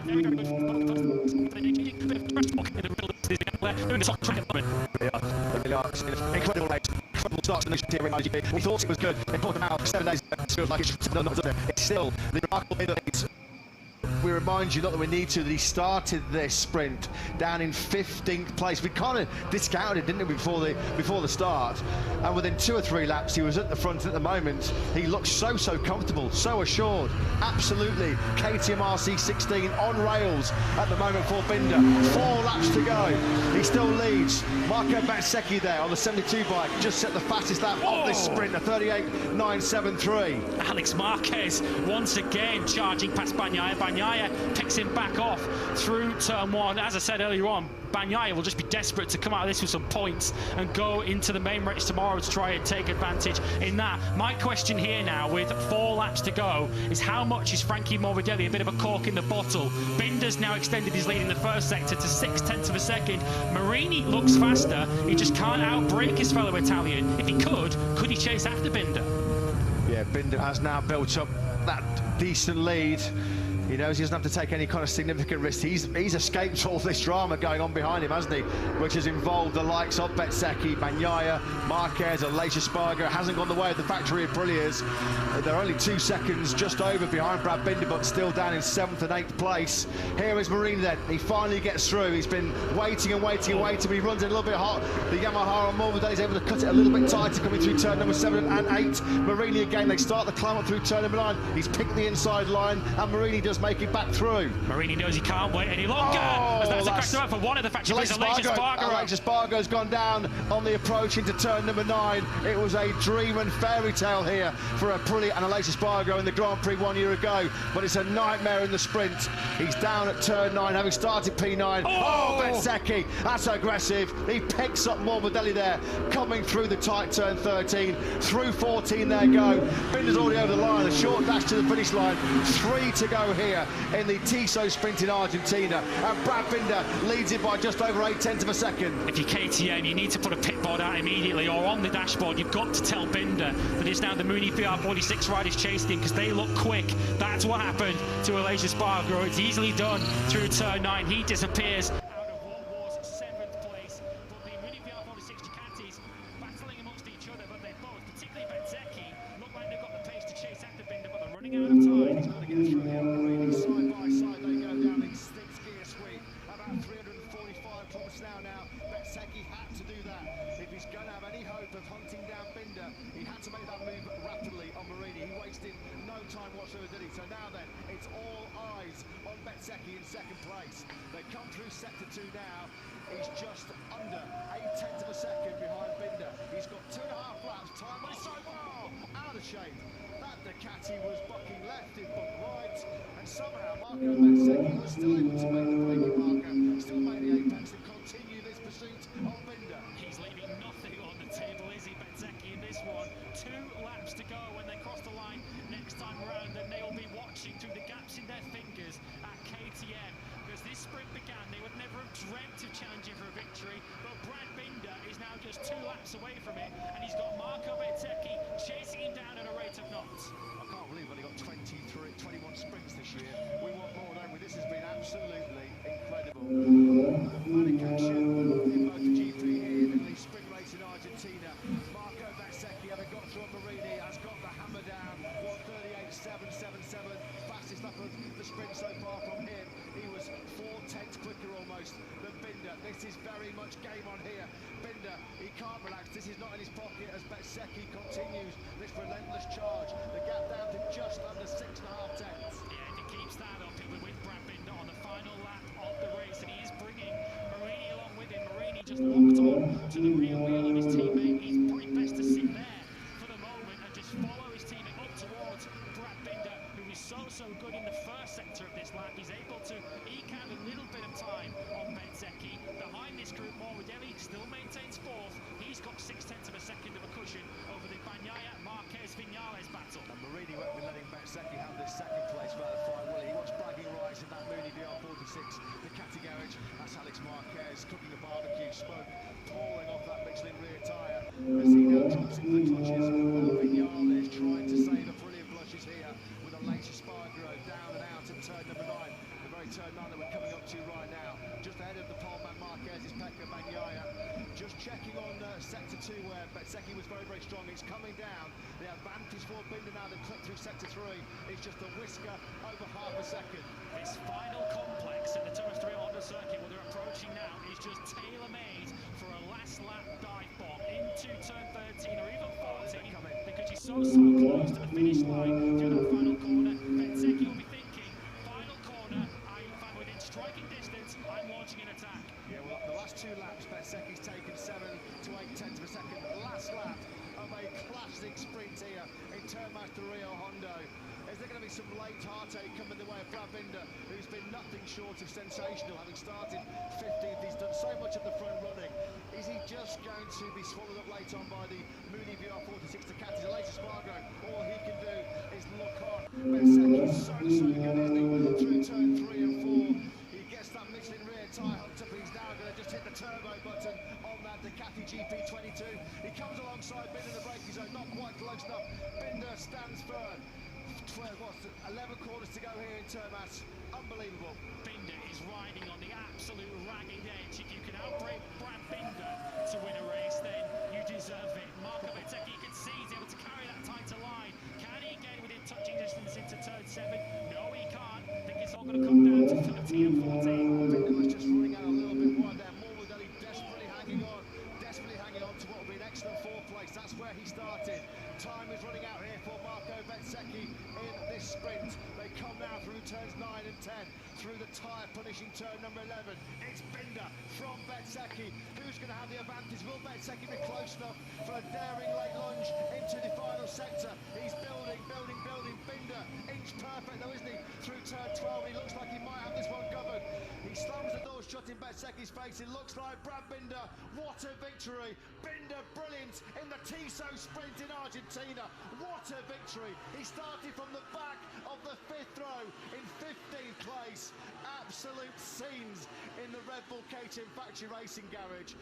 very, very good. Incredible race. Incredible start to the MotoGP. We thought it was good. They brought them out 7 days ago. It feels like it's not done. It's still the remarkable thing that it's. We remind you, not that we need to, that he started this sprint down in 15th place. We kind of discounted, didn't we, before the start? And within 2 or 3 laps, he was at the front. At the moment, he looks so comfortable, so assured. Absolutely, KTM RC16 on rails at the moment for Binder. 4 laps to go. He still leads. Marco Bezzecchi there on the 72 bike just set the fastest lap of this sprint, a 38.973. Alex Marquez once again charging past Bagnaia. Bagnaia picks him back off through turn 1. As I said earlier on, Bagnaia will just be desperate to come out of this with some points and go into the main race tomorrow to try and take advantage in that. My question here now, with 4 laps to go, is how much is Frankie Morbidelli a bit of a cork in the bottle? Binder's now extended his lead in the first sector to 0.6 of a second. Marini looks faster. He just can't outbrake his fellow Italian. If he could he chase after Binder? Yeah, Binder has now built up that decent lead. He knows he doesn't have to take any kind of significant risk. He's escaped all this drama going on behind him, hasn't he? Which has involved the likes of Bezzecchi, Bagnaia, Marquez, Aleix Espargaro. Hasn't gone the way of the factory of Brilliers. They're only 2 seconds just over behind Brad Binder, but still down in 7th and 8th place. Here is Marini then. He finally gets through. He's been waiting and waiting and waiting, but he runs it a little bit hot. The Yamaha on Morbidelli is able to cut it a little bit tighter coming through turn number 7 and 8. Marini again, they start the climb up through turn number 9. He's picked the inside line, and Marini does make it back through. Marini knows he can't wait any longer. That's a crash for one of the factories. Aleix Espargaro's gone down on the approach into turn number 9. It was a dream and fairy tale here for Aprilia and Aleix Espargaro in the Grand Prix 1 year ago, but it's a nightmare in the sprint. He's down at turn 9, having started P9. Bezzecchi, that's aggressive. He picks up Morbidelli there, coming through the tight turn 13, through 14 there go. Binder's already over the line, a short dash to the finish line. 3 to go here in the Tissot sprint in Argentina, and Brad Binder leads it by just over 0.8 of a second. If you're KTM, you need to put a pit board out immediately, or on the dashboard you've got to tell Binder that it's now the Mooney VR46 riders chasing him, because they look quick. That's what happened to Aleix Espargaro. It's easily done through turn 9. He disappears out of what was 7th place, but the Mooney VR46 Ducatis battling amongst each other, but they both, particularly Bezzecchi, look like they've got the pace to chase after Binder, but they're running out of time. He's got to get through here. Side by side they go down in 6th gear sweep, about 345 kilometers an hour now. Bezzecchi had to do that. If he's going to have any hope of hunting down Binder, he had to make that move rapidly on Marini. He wasted no time whatsoever, did he? So now then, it's all eyes on Bezzecchi in 2nd place. They come through sector 2 now. He's just under 0.8 of a second behind Binder. He's got 2.5 laps time, but he's so far out of shape. That Ducati was bucking left, it bucked right, and somehow Marco Bezzecchi was still able to make the braking marker, still make the apex and continue this pursuit of Binder. He's leaving nothing on the table, is he, Bezzecchi, in this one? 2 laps to go when they cross the line next time round, and they'll be watching through the gaps in their fingers at KTM, because this sprint began, they would never have dreamt of challenging for a victory, but Brad Binder is now just 2 laps away from it, and he's got Marco Bezzecchi chasing him down at a rate of knots. I can't believe we've only got 21 sprints this year. We want more, don't we? This has been absolutely incredible. Manic action in MotoGP here in the sprint race in Argentina. Marco Bezzecchi, having got through Marini, has got the hammer down. 1:38.777, fastest lap of the sprint so far from him. He was 4/10 quicker almost than Binder. This is very much game on here. Binder, he can't relax. This is not in his pocket as Bezzecchi continues this relentless charge. The gap down to just under 6.5 tenths. Yeah, if he keeps that up, he'll be with Brad Binder on the final lap of the race, and he is bringing Marini along with him. Marini just locked on to the rear wheel of his teammate. He's probably best to sit there for the moment and just follow his teammate up towards Brad Binder, who is so good in the first sector of this lap. He's able to eke out a little bit of time on Bezzecchi. Behind this group, Morbidelli still maintains 4th. He's got 0.6 of a second of a cushion over the Bagnaia-Marquez-Vinales battle. And Marini won't be letting Bezzecchi have this 2nd place rather fine, will he? He wants bragging rights in that Mooney VR46 Ducati garage. That's Alex Marquez cooking the barbecue, smoke pouring off that Michelin rear tyre as he now drops into the clutches of Vinales, trying to save a brilliant blushes here with Aleix Espargaro down and out at turn number 9. The very straightaway turn 9 that we're coming up to right now. Just ahead of the poleman Marquez is Pekka Bagnaia. Just checking on sector 2 where Bezzecchi was very, very strong. It's coming down. The advantage for Binder now that clipped through sector 3 is just a whisker over half a second. This final complex at the Thomas 3 Honda circuit, what they're approaching now, is just tailor-made for a last lap dive bomb into turn 13 or even 14, because you're so close to the finish line through that final corner. Bezzecchi will be thinking, final corner, I'm within striking distance, I'm launching an attack. Yeah, well, the last 2 laps, Bezzecchi's taken 7 to 8 tenths of a second. The last lap of a classic sprint here in Turmaster Rio Hondo. Is there going to be some late heartache coming the way of Brad Binder, who's been nothing short of sensational, having started 15th? He's done so much of the front running. Is he just going to be swallowed up late on by the Mooney VR46 Ducati, the latest Spargo? All he can do is look on. Bezzecchi's so good, isn't he? Through turn 3 and 4. He gets that Michelin rear tyre hooked up, and he's now going to just hit the turbo button on that Ducati GP22. He comes alongside Binder in the braking zone, not quite close enough. Binder stands firm. 11 corners to go here in Termas. Unbelievable. Binder is riding on the absolute ragged edge. If you can outbrake Brad Binder to win a race, then you deserve it. Marco Bezzecchi, you can see he's able to carry that tighter line. Can he get within touching distance into turn 7? No, he can't. I think it's all going to come down to 13 and 14. Binder was just running out a little bit wide there. Morbidelli desperately hanging on to what will be an excellent 4th place. That's where he started. Time is running out here for Marco Bezzecchi in this sprint. They come now through turns 9 and 10, through the tyre-punishing turn number 11. It's Binder from Bezzecchi. Who's going to have the advantage? Will Bezzecchi be close enough for a daring late lunge into the final sector? He's building. Binder, inch perfect though, isn't he? Through turn 12, he looks like he might have this one covered. He slams the door shut in Bezzecchi's face. It looks like Brad Binder. What a victory! Binder brilliant in the Tissot sprint in Argentina. What a victory! He started from the back of the 5th row in 15th place. Absolute scenes in the Red Bull KTM factory racing garage.